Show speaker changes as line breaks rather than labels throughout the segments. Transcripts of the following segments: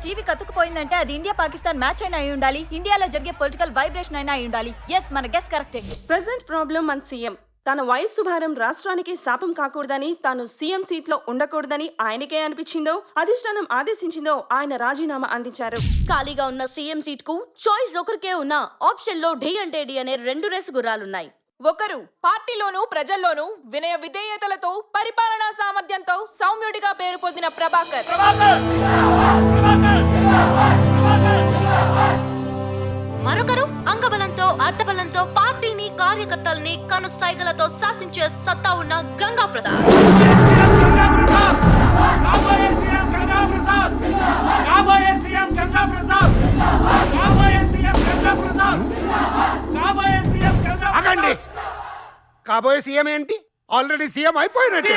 TV కతుకుపోయిందంటే అది India Pakistan match అయినా అయి ఉండాలి, ఇండియాలో జరిగే పొలిటికల్ వైబ్రేషన్ అయినా అయి ఉండాలి. ఎస్, మన గెస్ కరెక్టే.
ప్రెసెంట్ ప్రాబ్లం మన సీఎం తన వయస్సు భారం రాష్ట్రానికి శాపం కాకూడదని, తాను సీఎం సీట్ లో ఉండకూడదని ఆయనకే అనిపించిందో, అధిష్టానం ఆదేశించిందో ఆయన రాజీనామా అందించారు.
ఖాళీగా ఉన్న సీఎం సీట్ కు చాయిస్ ఒకరికే ఉన్న ఆప్షన్ లో ఢీ అంటే ఢీ అనే 2 రేసు గుర్రాలున్నాయి.
ఒకరు పార్టీలోనూ ప్రజల్లోనూ వినయ విధేయతలతో పరిపాలనా సామర్థ్యంతో సౌమ్యుడిగా పేరు పొందిన ప్రభాకర్.
మరొకరు అంగబలంతో అర్థబలంతో పార్టీని కార్యకర్తల్ని కనుసైగలతో శాసించే సత్తా ఉన్న గంగా ప్రసాద్.
కాబోయే సీఎం ఏంటి? ఆల్రెడీ సీఎం అయిపోయినట్టు.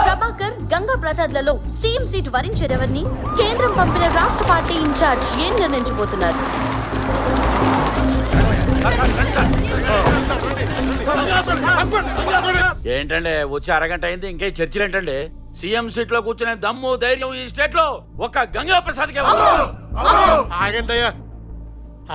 ప్రభాకర్, గంగా ప్రసాద్ లలో సీఎం సీట్ వరించేదెవరిని కేంద్రం పంపిన రాష్ట్ర పార్టీ ఇన్ఛార్జ్ ఏం నిర్ణయించబోతున్నారు?
ఏంటండి వచ్చి అరగంట అయింది, ఇంకే చర్చలు ఏంటండి? సీఎం సీట్ లో కూర్చునే దమ్ము ధైర్యం ఈ స్టేట్ లో ఒక గంగా ప్రసాద్ కే.
ఆగండయ్యా,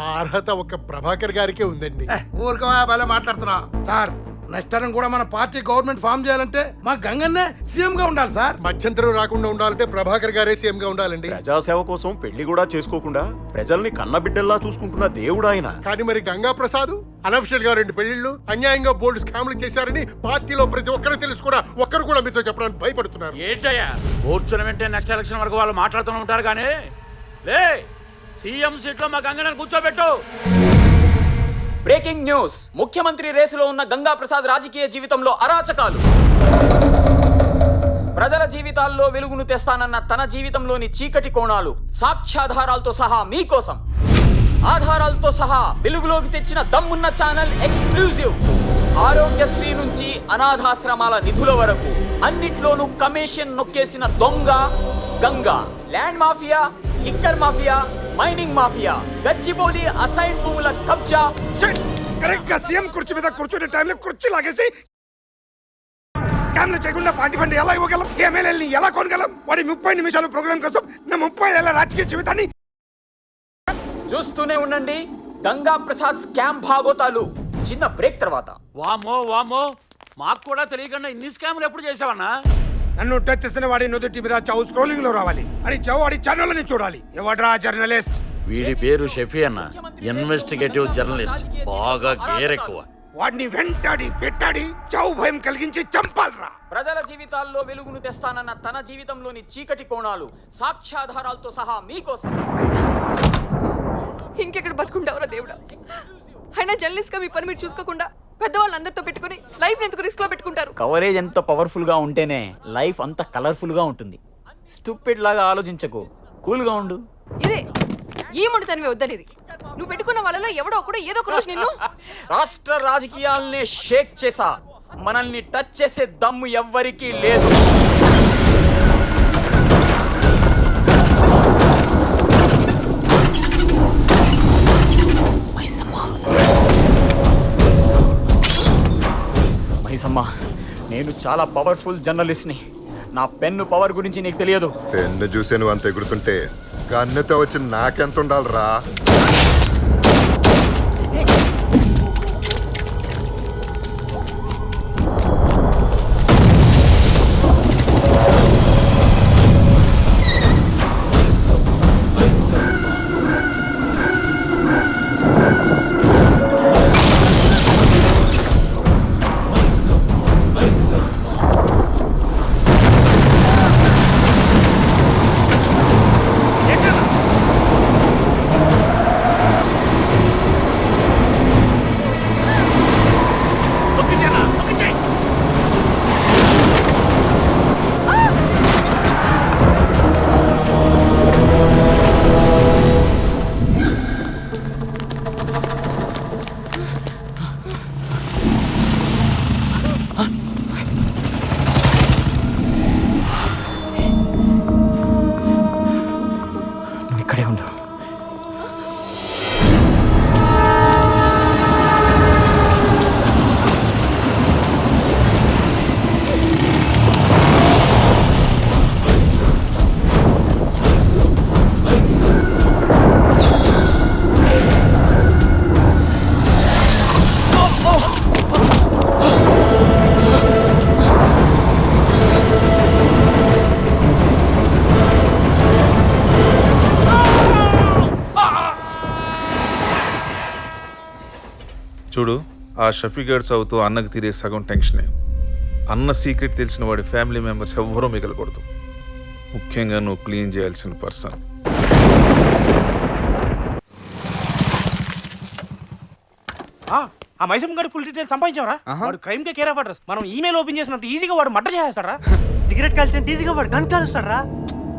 ఆ అర్హత ఒక ప్రభాకర్ గారికే ఉందండి.
ఊరుకో భలే మాట్లాడుతున్నా సార్. నెక్స్ట్ టైం కూడా మన పార్టీ గవర్నమెంట్ ఫామ్ చేయాలంటే మా గంగన్నే సీఎం గా ఉండాలి సార్.
మధ్యంతరం రాకుండా ఉండాలంటే ప్రభాకర్ గారే సీఎం గా ఉండాలండి.
ప్రజాసేవ కోసం పెళ్లి కూడా చేసుకోకుండా ప్రజల్ని కన్నబిడ్డల్లా చూసుకుంటున్న దేవుడు ఆయన.
కానీ మరి గంగా ప్రసాద్ అనఫిషియల్ గా 2 పెళ్లిళ్ళు, అన్యాయంగా బోల్డ్ స్కామ్లు చేశారని పార్టీలో ప్రతి ఒక్కరు తెలుసు కూడా ఒక్కరు కూడా మీతో చెప్పడానికి భయపడుతున్నారు.
ఏంటయ్యా కూర్చుని వెంటనే నెక్స్ట్ ఎలక్షన్ వరకు వాళ్ళు మాట్లాడుతూ ఉంటారు కానీ లే సీఎం సీట్ లో మా గంగని కూర్చోబెట్టు.
Breaking news. ముఖ్యమంత్రి రేసులో ఉన్న గంగా ప్రసాద్ రాజకీయ జీవితంలో అరాచకాలు. ప్రజల జీవితాల్లో వెలుగును తెస్తానన్న తన జీవితంలోని చీకటి కోణాలు సాక్ష్యాధారాలతో సహా మీకోసం. ఆధారాలతో సహా వెలుగులోకి తెచ్చిన దమ్మున్న ఛానల్ ఎక్స్క్లూజివ్. ఆరోగ్యశ్రీ నుంచి అనాథాశ్రమాల నిధుల వరకు అన్నిట్లోనూ కమిషన్ నొక్కేసిన దొంగ Ganga. Land mafia, liquor mafia, mining mafia, Gachibowli assign భూముల కబ్జా.
కరెక్ట్ గా సీఎం కుర్చీ మీద కూర్చునే టైంలో కుర్చీ లాగేసి స్కామ్లు చేయకుండా పార్టీ ఫండ్ ఎలా ఇవ్వగలం? ఎమ్మెల్యేని ఎలా కొనగలం? వాడి 30 నిమిషాల ప్రోగ్రామ్ కోసం నా 30 ఏళ్ల రాజకీయ జీవితాన్ని
చూస్తూనే ఉండండి గంగా ప్రసాద్ స్కామ్ భాగోతాలు. చిన్న బ్రేక్ తర్వాత.
వామో వామో, మాకు కూడా తెలియకుండా ఇన్ని స్కామ్లు ఎప్పుడు చేసావన్నా?
నన్ను టచ్ చేసిన వాడి నుదుటి మీద చావు స్క్రోలింగ్ లో రావాలి అని చావు వాడి ఛానల్ ని చూడాలి. ఎవడ్రా జర్నలిస్ట్?
వీడి పేరు షఫీ అన్న, ఇన్వెస్టిగేటివ్ జర్నలిస్ట్. బాగా గేర్ ఎక్కువ.
వాడిని వెంటాడి వెట్టాడి చావు భయం కలిగించి చంపాలరా.
ప్రజల జీవితాల్లో వెలుగును తెస్తానన్న తన జీవితంలోని చీకటి కోణాలు సాక్ష్యాధారాలతో సహా మీకోసం.
ఇంకెక్కడ బతుకుంటావురా దేవుడా? అయినా జర్నలిస్ట్ గా మీ పని మీరు చూసుకోకుండా పెద్దవాళ్ళందరితో పెట్టుకుని లైఫ్ ఎందుకు రిస్క్ లో పెట్టుకుంటారు?
కవరేజ్ ఎంత పవర్ఫుల్ గా ఉంటేనే లైఫ్ అంత కలర్ఫుల్ గా ఉంటుంది. స్టూపిడ్ లాగా ఆలోచించకు, కూల్ గా ఉండు.
ఇదే ఈ మొండితనమే వద్దనేది. నువ్వు పెట్టుకున్న వాళ్ళలో ఎవడో ఒకడు ఏదో ఒక రోజు నిన్ను
రాష్ట్ర రాజకీయాల్ని షేక్ చేసా. మనల్ని టచ్ చేసే దమ్ము ఎవ్వరికీ లేదు. మైసమ్మా, నేను చాలా పవర్ఫుల్ జర్నలిస్ట్ని. నా పెన్ను పవర్ గురించి నీకు తెలియదు.
పెన్ను చూసే నువ్వు అంత ఎగురుతుంటే గన్నెతో వచ్చి నాకెంత ఉండాలిరా?
చూడు, ఆ షఫీగడ్ చదువుతూ అన్నకు తీరే సగం టెన్షనే. అన్న సీక్రెట్ తెలిసిన వాడి ఫ్యామిలీ మెంబర్స్ ఎవ్వరూ మిగలకూడదు. ముఖ్యంగా నువ్వు క్లీన్ చేయాల్సిన పర్సన్.
ఆ మైసమ్ గారి ఫుల్ డీటెయిల్స్ సంపాదించావరా? వాడు క్రైమ్ కే కేర్ ఆఫ్ అడ్రస్. మనం ఈమెయిల్ ఓపెన్ చేసినంత ఈజీగా వాడు మర్డర్ చేస్తారా? సిగరెట్ కాల్చినంత ఈజీగా వాడు గన్ కాలుస్తారా?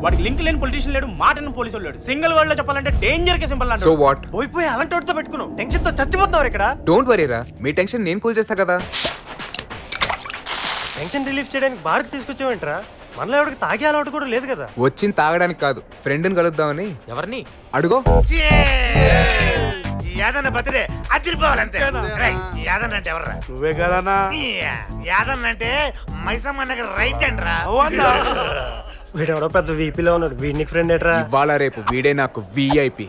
వాడికి లింక్ లేని పొలిటీషియన్ లేడు, మాటని పోలీసు లేడు. సింగిల్ వర్డ్ లో చెప్పాలంటే డేంజర్ కే సింబల్ అంటే.
So what?
పోయిపోయి అలాంటి వాడితో పెట్టుకున్నావు. టెన్షన్ తో చచ్చిపోతావు ఇక్కడ.
డోంట్ వరీరా, మీ టెన్షన్ నేను కూల్ చేస్తా కదా.
టెన్షన్ రిలీఫ్ చేయడానికి బార్కి తీసుకొచ్చావేంట్రా? మనలో ఎవరికి తాగే అలవాటు కూడా లేదు కదా.
వచ్చింది తాగడానికి కాదు, ఫ్రెండ్ని కలుద్దామని.
ఎవరిని?
అడుగో.
యాదన్న బర్త్డే అదిరిపోవాలంతే. యాదన్న అంటే ఎవర్రా?
నువ్వే కదన్నా.
యాదన్న అంటే మైసమ్మ నగర్ రైట్ అండ్ రా.
వీడెవడో పెద్ద వీపీలో ఉన్నాడు. వీడిని ఫ్రెండ్ ఏట్రా?
ఇవాళ రేపు వీడే నాకు విఐపి.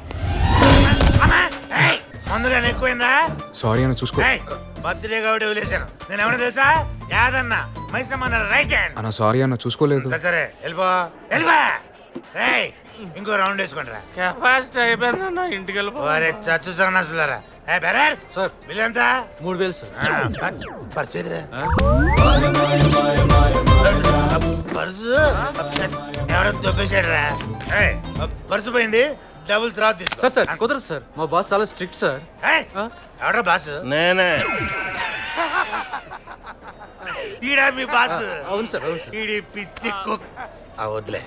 ముందుగా ఎక్కువైందా?
సారీ అన్న, చూసుకో.
బర్త్డే కాబట్టి వదిలేశాను. నేను ఎవరైనా తెలుసా? Yadanna Maisamma Nagar right hand.
అన్న సారీ అన్న, చూసుకోలేదు.
సరే వెళ్ళిపో వెళ్ళిపో. రేయ్ ఇంకో రౌండ్ వేసుకోండి రా.
కెపాసిటీ అయిపోయిందన్న, ఇంటికి వెళ్ళిపో.
వారే చచ్చు సన్నాసులారా. ఏ బెరర్
సార్,
బిల్ ఎంత?
3000 సార్.
పర్సు ఎదురా? పర్సు ఎవడో దొబ్బేశాడు రా. పర్సు పోయింది, డబుల్ తర్వాత తీసుకో.
సార్ సార్ కుదరదు సార్, మా బాస్ చాలా స్ట్రిక్ట్ సార్.
ఎవడో బాస్?
నేనే.
ఈడా మీ బాస్?
అవును సార్, అవును సార్.
ఈడి పిచ్చి కుక్. వద్దులే,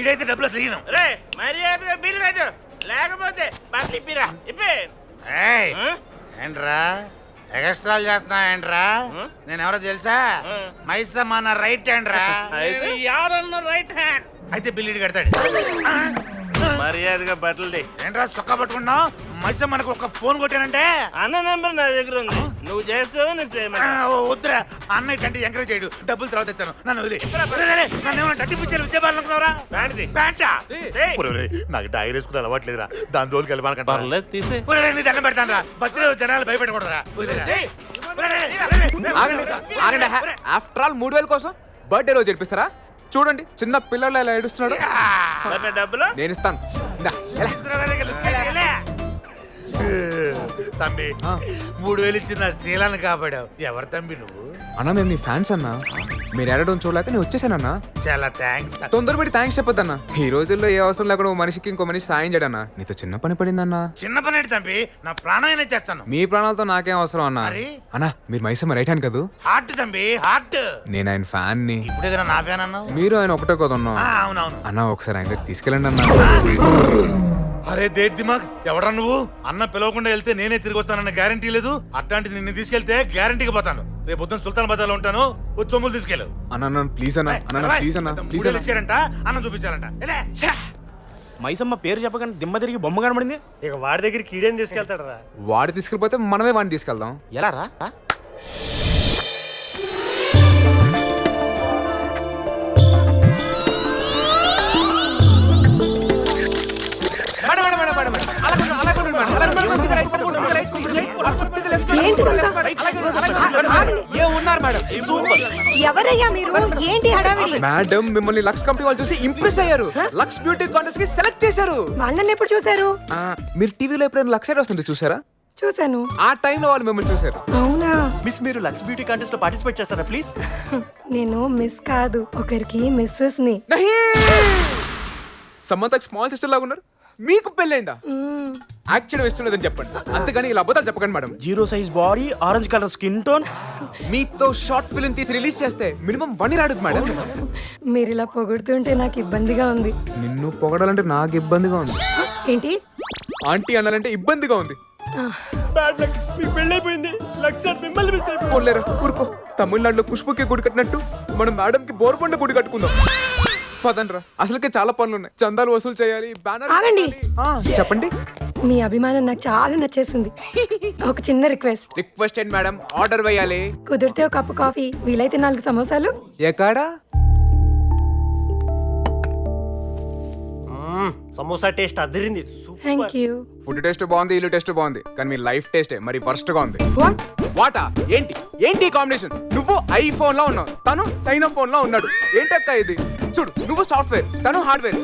ఈడైతే డబ్బులు అసలు ఇయ్యను. రే మర్యాదగా బిల్ కట్టు, లేకపోతే బట్టలు ఇప్పిరా. ఇప్పి. ఏంట్రా ఎక్స్ట్రాలు చేస్తున్నా? ఏంట్రా నేను ఎవరో తెలుసా? మైసమ్మ నా రైట్ హ్యాండ్ రా.
Yadanna right hand.
అయితే బిల్ ఇటు కడతాడు.
మర్యాదగా బట్టలు.
ఏంట్రా సొక్క పట్టుకున్నావు? మైసమ్మ మనకు ఒక ఫోన్ కొట్టానంటే
అన్న నెంబర్ నా దగ్గర ఉంది, నువ్వు చేస్తావు నేను చేయమని.
వద్దురా, అన్నయ్య అంటే ఎంకరేజ్ చేయడు. డబ్బులు తర్వాత ఇస్తాను, నన్ను వదిలి. నన్ను ఏమన్నా డట్టి పిచ్చారు విద్యాబాలనుకున్నారా? ప్యాంటా? నాకు డైరీ వేసుకునే అలవాట్లేదురా, దాని జోలికి వెళ్ళమాలకంటే
తీసే.
నీ దండం పెడతాను రా. బర్త్డే జనాలు భయపెట్టకూడదురా.
ఆఫ్టర్ ఆల్ 3000 కోసం బర్త్డే రోజు జరిపిస్తారా? చూడండి చిన్న పిల్లలు ఎలా ఏడుస్తున్నాడు.
డబ్బులు
నేను ఇస్తాను.
తమ్మి 3000 ఇచ్చిన శీలాన్ని కాపాడావు. ఎవరు తమ్మి నువ్వు?
అన్నా మేము నీ ఫ్యాన్స్ అన్నా, మీరు ఏడడం చూడలేక నేను వచ్చేసానన్నా.
చాలా థ్యాంక్స్.
తొందరపడి థ్యాంక్స్ చెప్పొద్దన్నా. ఈ రోజుల్లో ఏ అవసరం లేకుండా ఓ మనిషికి ఇంకో మనిషి సాయం చేయడన్నా. నీతో చిన్న పని పడిందన్నా.
చిన్న పని ఏంటి తమ్మి? నా ప్రాణమైనా చేస్తాను.
మీ ప్రాణాలతో నాకేం అవసరం అన్నా. అన్నా మీరు మైసమ్మ రైట్ హ్యాండ్ కదా?
హార్ట్ తమ్మి, హార్ట్.
నేను ఆయన ఫ్యాన్ ని.
ఇప్పుడు ఏదైనా నా ఫ్యాన్ అన్నావు?
మీరు ఆయన ఒకటే కదన్నా.
అవునవును
అన్నా ఒకసారి ఆయన దగ్గర తీసుకెళ్ళండి అన్నా.
అరే దేట్ దిమాగ్, ఎవడా నువ్వు? అన్న పిలవకుండా వెళ్తే నేనే తిరిగి వస్తానన్న గ్యారంటీ లేదు. అట్లాంటిది నిన్ను తీసుకెళ్తే గ్యారంటీగా పోతాను. రేపు పొద్దున సుల్తాన్ బజార్లో ఉంటాను, వచ్చి సొమ్ములు తీసుకెళ్ళు.
అన్న ప్లీజ్ అన్నా, అన్న ప్లీజ్ అన్నా, ప్లీజ్ అన్నా.
ఇచ్చారంట, అన్నం చూపించాలంట.
మైసమ్మ పేరు చెప్పగానే దిమ్మ తిరిగి బొమ్మ కనబడింది. ఇక వాడి దగ్గరికి ఈడేం తీసుకెళ్తాడు రా?
వాడు తీసుకెళ్ళిపోతే మనమే వాడిని తీసుకెళ్దాం.
ఎలా రా?
ఎవరయ్యా మీరు? ఏంటి హడావిడి?
మేడం మిమ్మల్ని లక్స్ కంపెనీ వాళ్ళు చూసి ఇంప్రెస్ అయ్యారు. లక్స్ బ్యూటీ కాంటెస్ట్ కి సెలెక్ట్ చేశారు.
వాళ్ళని ఎప్పుడు చూసారు?
మీరు టీవీలో ఎప్పుడైనా లక్స్ యాడ్ వస్తుంది చూసారా?
చూసాను.
ఆ టైంలో వాళ్ళు మిమ్మల్ని చూసారు.
అవునా?
మిస్ మీరు లక్స్ బ్యూటీ కాంటెస్ట్ లో పార్టిసిపేట్ చేస్తారా ప్లీజ్?
నేను మిస్ కాదు, ఒకరికి మిస్సెస్ ని.
సమంతకి స్మాల్ సిస్టర్ లాగా ఉన్నారు. మీకు పెళ్ళైందా? యాక్ట్ చేయడం ఇష్టం లేదని చెప్పండి, అంతేగాని ఇలా అబద్ధాలు చెప్పకండి madam.
0 size body, orange colour skin tone.
మీతో షార్ట్ ఫిల్మ్ తీసి రిలీజ్ చేస్తే మినిమం 1 year ఆడుతుంది మేడం.
మీరు ఇలా పొగుడుతుంటే నాకు ఇబ్బందిగా ఉంది.
నిన్ను పొగడాలంటే నాకు ఇబ్బందిగా ఉంది.
ఏంటి?
ఆంటీ అనాలంటే ఇబ్బందిగా ఉంది.
బ్యాడ్ లక్, మీకు పెళ్ళైపోయింది. లక్స్ మిమ్మల్ని మిస్ అయిపోయింది.
పోలేరా ఊరుకో. తమిళనాడులో పుష్పకి గుడి కట్టినట్టు మనం మేడం కి బోర్బండ గుడి కట్టుకుందాం. పదండ్రా, అసలుకే చాలా పనులు ఉన్నాయి. చందాలు వసూలు చేయాలి, బ్యానర్.
ఆగండి.
చెప్పండి.
మీ అభిమానం నాకు చాలా నచ్చేసింది. ఒక చిన్న రిక్వెస్ట్.
రిక్వెస్ట్ ఏంటి మేడం? ఆర్డర్ వేయాలి.
కుదిరితే ఒక కప్పు కాఫీ, వీలైతే 4 సమోసాలు.
ఎక్కడా?
Samosa taste Adirindi.
Thank you.
Food taste బాగుంది, ఇల్లు టేస్ట్ బాగుంది, కానీ మీ లైఫ్ టేస్టే మరి వర్స్ట్ గా ఉంది.
వాట్?
వాటా? ఏంటి ఏంటి కాంబినేషన్? నువ్వు ఐఫోన్ లో ఉన్నావు, తను చైనా ఫోన్ లో ఉన్నాడు. ఏంటక్క ఇది? చూడు నువ్వు సాఫ్ట్వేర్ తను హార్డ్వేర్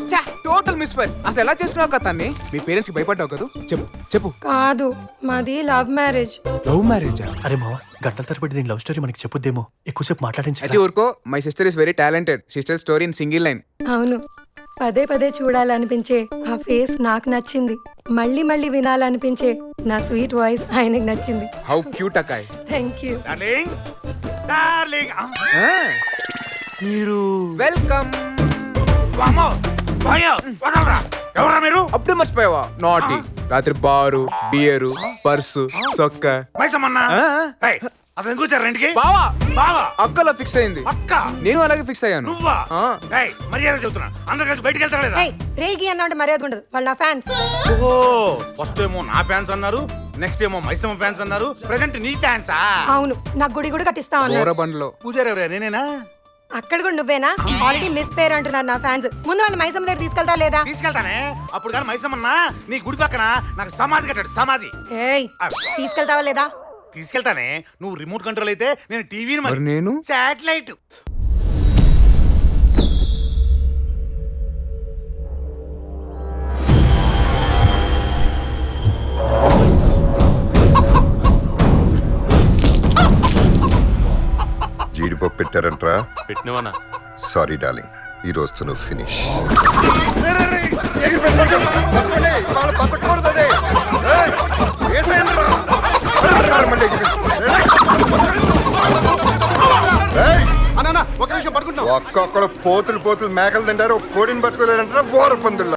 టోటల్ మిస్ ఫైర్. అసలు ఎలా చేసుకున్నావు కదా తన్ని? మీ పేరెంట్స్ కి భయపడ్డావు కదా? చెప్పు చెప్పు.
కాదు, మాది లవ్ మ్యారేజ్.
లవ్ మ్యారేజా?
అరే మావా, గంటల తరబడి దీని లవ్ స్టోరీ మనకి చెప్పొద్దేమో, ఎక్కువసేపు మాట్లాడించి.
అచ్చి ఊరుకో. My sister is very talented. Sister story in single line.
అవును, పదే పదే చూడాలనిపించే ఆ ఫేస్ నాకు నచ్చింది. మళ్ళీ మళ్ళీ వినాలనిపించే నా స్వీట్ వాయిస్ ఆయనకి నచ్చింది.
How cute acai.
Thank you.
Darling darling
మీరు వెల్కమ్.
వామ్మో భయ వదలరా. ఎవరా మీరు?
అప్పుడే మర్చిపోయావా? నాటి రాత్రి బారు బియరు పర్సు సొక్క
మైసమ్మన్నా. ఏయ్, అసలు ఎందుకు వచ్చారు రెండుకి?
బావా
బావా
అక్కలో ఫిక్స్ అయింది.
అక్క
నేను అలాగే ఫిక్స్ అయ్యాను.
నువ్వా? ఏయ్, మర్యాద చెబుతున్నా, అందరు కలిసి బయటికి వెళ్తారా లేదా?
రేగి అన్న మర్యాద ఉండదు, వాళ్ళ నా ఫ్యాన్స్.
ఓహో, ఫస్ట్ ఏమో నా ఫ్యాన్స్ అన్నారు, నెక్స్ట్ ఏమో మైసమ్మ ఫ్యాన్స్ అన్నారు, ప్రెసెంట్ నీ ఫ్యాన్సా?
అవును, నాకు గుడి కూడా కట్టిస్తా
ఊర
ఉన్నారు.
బండ్లో
పూజారి ఎవరా? నేనేనా?
అక్కడ కూడా నువ్వేనా? ఆల్రెడీ మిస్ పేరు అంటున్నారు నా ఫ్యాన్స్. ముందు వాళ్ళ మైసమ్మ దగ్గర తీసుకెళ్తా లేదా?
తీసుకెళ్తానే. అప్పుడు కానీ మైసమ్మన్నా నీ గుడి పక్కన నాకు సమాధి కట్టాడు, సమాధి.
ఏయ్, తీసుకెళ్తావా లేదా?
తీసుకెళ్తానే. నువ్వు రిమోట్ కంట్రోల్ అయితే నేను టీవీని
మరి నేను
శాటిలైట్.
జీడిపప్పు పెట్టారంట్రా?
పెట్టినవనా?
సారీ డార్లింగ్, ఈ రోజుతో నువ్వు ఫినిష్.
అన్నా ఒక నిమిషం పడుకుంటాం.
ఒక్కొక్కడు పోతులు పోతులు మేకలు తింటారు, కోడిని పట్టుకోలేరంటారా? బోర పందుల్లో